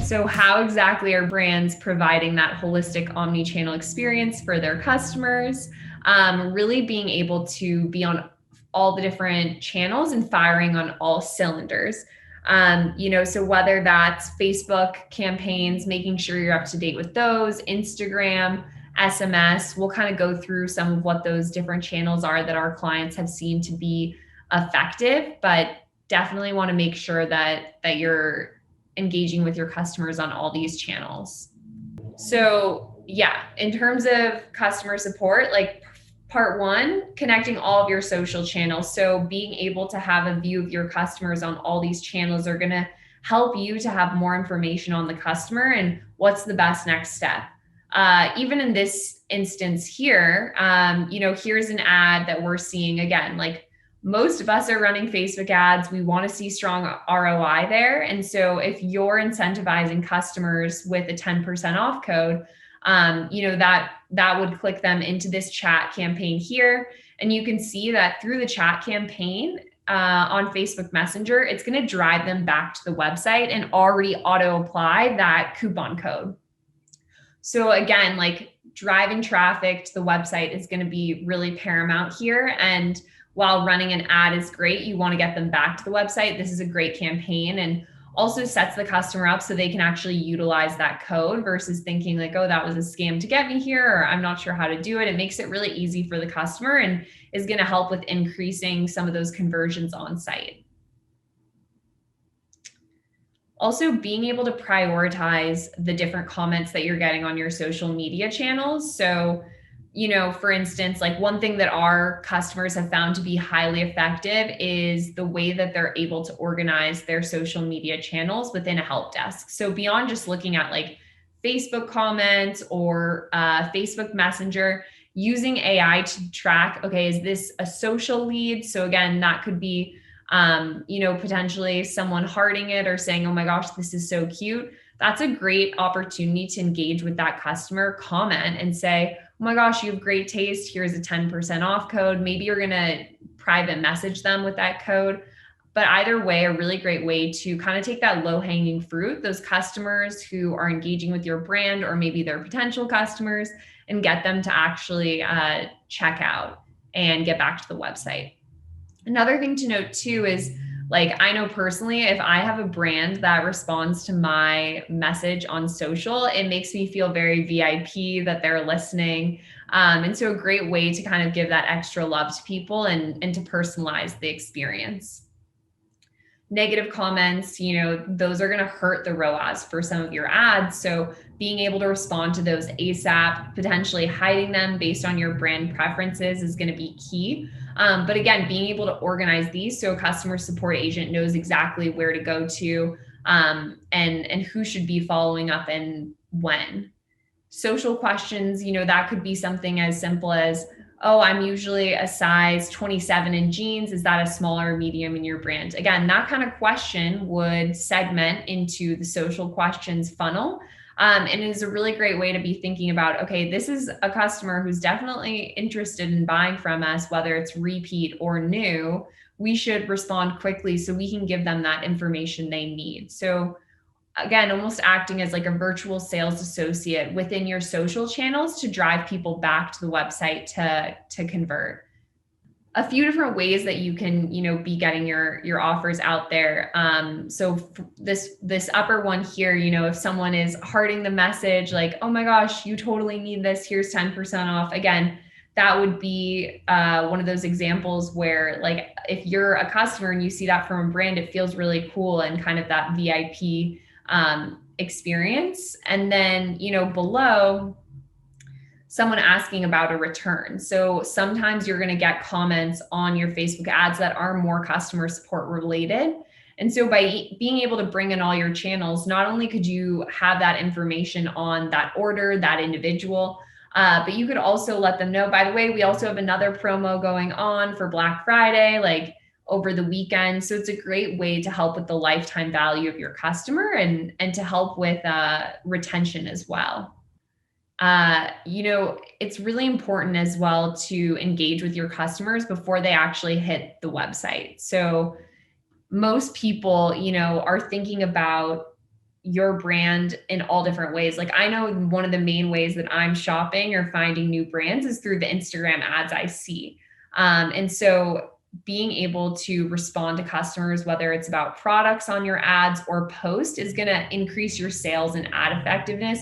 So how exactly are brands providing that holistic omni-channel experience for their customers? Really being able to be on all the different channels and firing on all cylinders. So whether that's Facebook campaigns, making sure you're up to date with those, Instagram, SMS, we'll kind of go through some of what those different channels are that our clients have seen to be effective, but definitely want to make sure that you're engaging with your customers on all these channels. So yeah, in terms of customer support, like part one, connecting all of your social channels. So being able to have a view of your customers on all these channels are going to help you to have more information on the customer and what's the best next step. Even in this instance here, here's an ad that we're seeing again, like most of us are running Facebook ads. We want to see strong ROI there. And so if you're incentivizing customers with a 10% off code, that would click them into this chat campaign here. And you can see that through the chat campaign on Facebook Messenger, it's going to drive them back to the website and already auto apply that coupon code. So again, like driving traffic to the website is going to be really paramount here. And while running an ad is great, you want to get them back to the website. This is a great campaign and also sets the customer up so they can actually utilize that code versus thinking like, oh, that was a scam to get me here, or I'm not sure how to do it. It makes it really easy for the customer and is going to help with increasing some of those conversions on site. Also, being able to prioritize the different comments that you're getting on your social media channels. So, for instance, like one thing that our customers have found to be highly effective is the way that they're able to organize their social media channels within a help desk. So beyond just looking at like Facebook comments or Facebook Messenger, using AI to track, okay, is this a social lead? So again, that could be, potentially someone hearting it or saying, oh my gosh, this is so cute. That's a great opportunity to engage with that customer, comment and say, oh my gosh, you have great taste. Here's a 10% off code. Maybe you're going to private message them with that code. But either way, a really great way to kind of take that low hanging fruit, those customers who are engaging with your brand or maybe their potential customers, and get them to actually check out and get back to the website. Another thing to note too is, like, I know personally, if I have a brand that responds to my message on social, it makes me feel very VIP that they're listening. And so a great way to kind of give that extra love to people and to personalize the experience. Negative comments, those are going to hurt the ROAS for some of your ads. So being able to respond to those ASAP, potentially hiding them based on your brand preferences is going to be key. But again, being able to organize these so a customer support agent knows exactly where to go to and who should be following up and when. Social questions, that could be something as simple as, oh, I'm usually a size 27 in jeans. Is that a small or medium in your brand? Again, that kind of question would segment into the social questions funnel. And is a really great way to be thinking about, okay, this is a customer who's definitely interested in buying from us, whether it's repeat or new. We should respond quickly so we can give them that information they need. So again, almost acting as like a virtual sales associate within your social channels to drive people back to the website to convert. A few different ways that you can, be getting your offers out there. So this upper one here, if someone is hearting the message like, oh my gosh, you totally need this, here's 10% off. Again, that would be one of those examples where, like, if you're a customer and you see that from a brand, it feels really cool and kind of that VIP experience. And then, below, someone asking about a return. So sometimes you're going to get comments on your Facebook ads that are more customer support related. And so by being able to bring in all your channels, not only could you have that information on that order, that individual, but you could also let them know, by the way, we also have another promo going on for Black Friday, like over the weekend. So it's a great way to help with the lifetime value of your customer and to help with retention as well. It's really important as well to engage with your customers before they actually hit the website. So most people, are thinking about your brand in all different ways. Like I know one of the main ways that I'm shopping or finding new brands is through the Instagram ads I see. And so being able to respond to customers, whether it's about products on your ads or post, is going to increase your sales and ad effectiveness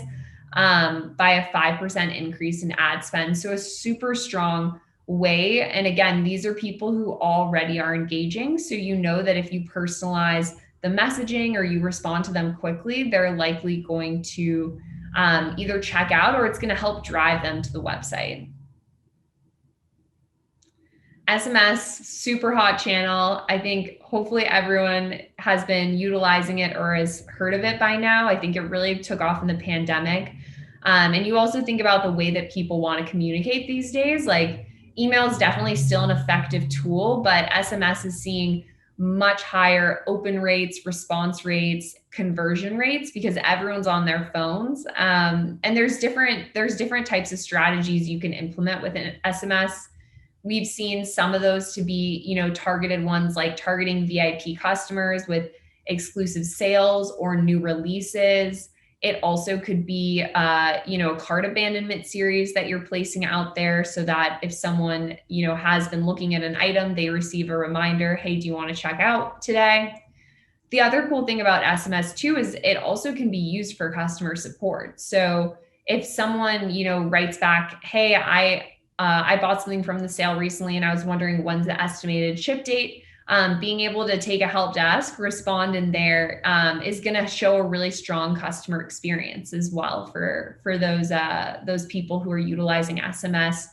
by a 5% increase in ad spend. So a super strong way. And again, these are people who already are engaging. So you know that if you personalize the messaging or you respond to them quickly, they're likely going to either check out or it's going to help drive them to the website. SMS, super hot channel. I think hopefully everyone has been utilizing it or has heard of it by now. I think it really took off in the pandemic. And you also think about the way that people want to communicate these days. Like email is definitely still an effective tool, but SMS is seeing much higher open rates, response rates, conversion rates because everyone's on their phones. And there's different types of strategies you can implement within SMS. We've seen some of those to be, targeted ones like targeting VIP customers with exclusive sales or new releases. It also could be, a cart abandonment series that you're placing out there so that if someone, has been looking at an item, they receive a reminder, hey, do you want to check out today? The other cool thing about SMS too is it also can be used for customer support. So if someone, writes back, hey, I bought something from the sale recently and I was wondering when's the estimated ship date. Being able to take a help desk, respond in there is going to show a really strong customer experience as well for those people who are utilizing SMS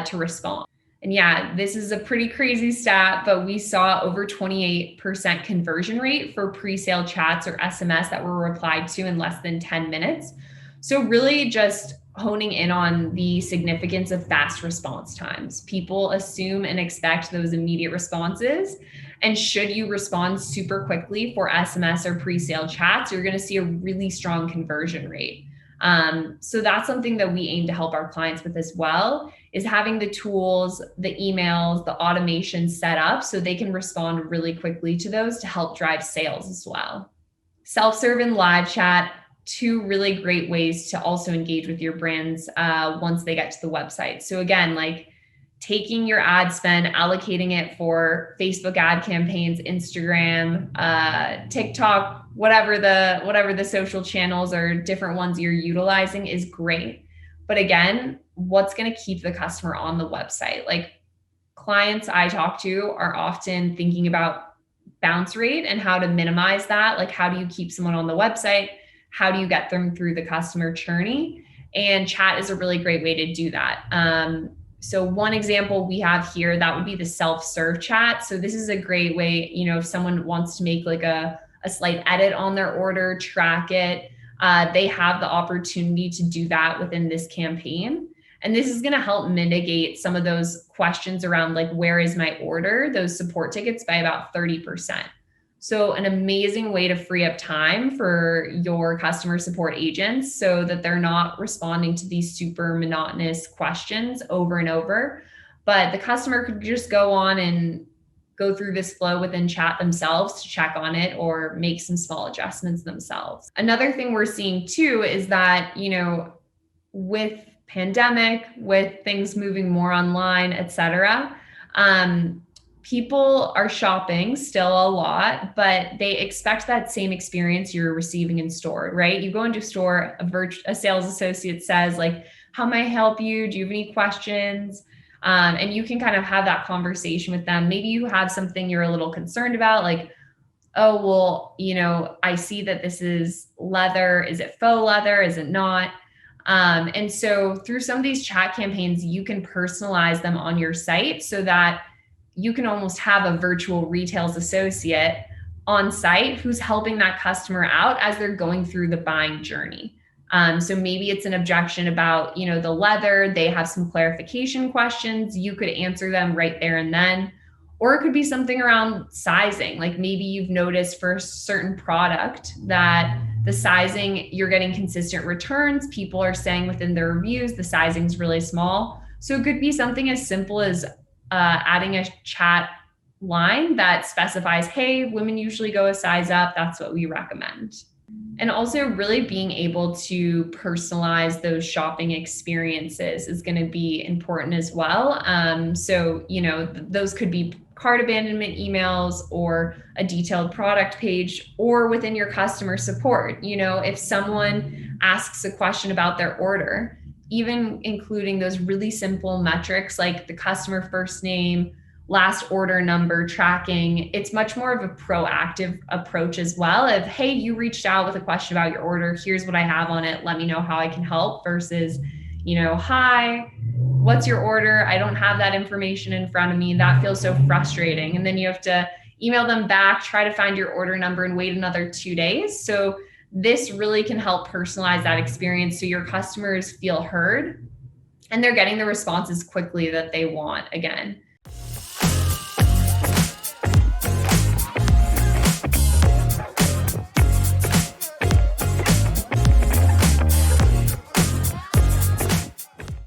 to respond. And yeah, this is a pretty crazy stat, but we saw over 28% conversion rate for pre-sale chats or SMS that were replied to in less than 10 minutes. So really just honing in on the significance of fast response times. People assume and expect those immediate responses. And should you respond super quickly for SMS or pre-sale chats, you're going to see a really strong conversion rate. So that's something that we aim to help our clients with as well, is having the tools, the emails, the automation set up so they can respond really quickly to those to help drive sales as well. Self-serve and live chat, two really great ways to also engage with your brands once they get to the website. So again, like taking your ad spend, allocating it for Facebook ad campaigns, Instagram, TikTok, whatever the social channels or different ones you're utilizing is great. But again, what's going to keep the customer on the website? Like clients I talk to are often thinking about bounce rate and how to minimize that. Like how do you keep someone on the website? How do you get them through the customer journey? And chat is a really great way to do that. So one example we have here, that would be the SelfServe chat. So this is a great way, if someone wants to make like a slight edit on their order, track it, they have the opportunity to do that within this campaign. And this is going to help mitigate some of those questions around like, where is my order? Those support tickets by about 30%. So an amazing way to free up time for your customer support agents so that they're not responding to these super monotonous questions over and over, but the customer could just go on and go through this flow within chat themselves to check on it or make some small adjustments themselves. Another thing we're seeing too is that, with pandemic, with things moving more online, et cetera, people are shopping still a lot, but they expect that same experience you're receiving in store, right? You go into a store, a sales associate says like, how may I help you? Do you have any questions? And you can kind of have that conversation with them. Maybe you have something you're a little concerned about, like, oh, well, I see that this is leather. Is it faux leather? Is it not? And so through some of these chat campaigns, you can personalize them on your site so that you can almost have a virtual retail associate on site who's helping that customer out as they're going through the buying journey. So maybe it's an objection about, the leather, they have some clarification questions. You could answer them right there and then, or it could be something around sizing. Like maybe you've noticed for a certain product that the sizing, you're getting consistent returns. People are saying within their reviews, the sizing's really small. So it could be something as simple as adding a chat line that specifies, hey, women usually go a size up. That's what we recommend. And also really being able to personalize those shopping experiences is going to be important as well. So, those could be cart abandonment emails or a detailed product page or within your customer support. If someone asks a question about their order, even including those really simple metrics like the customer first name, last order number tracking, it's much more of a proactive approach as well of, hey, you reached out with a question about your order, here's what I have on it, let me know how I can help, versus, hi, what's your order, I don't have that information in front of me. That feels so frustrating. And then you have to email them back, try to find your order number, and wait another 2 days. So this really can help personalize that experience so your customers feel heard and they're getting the responses quickly that they want again.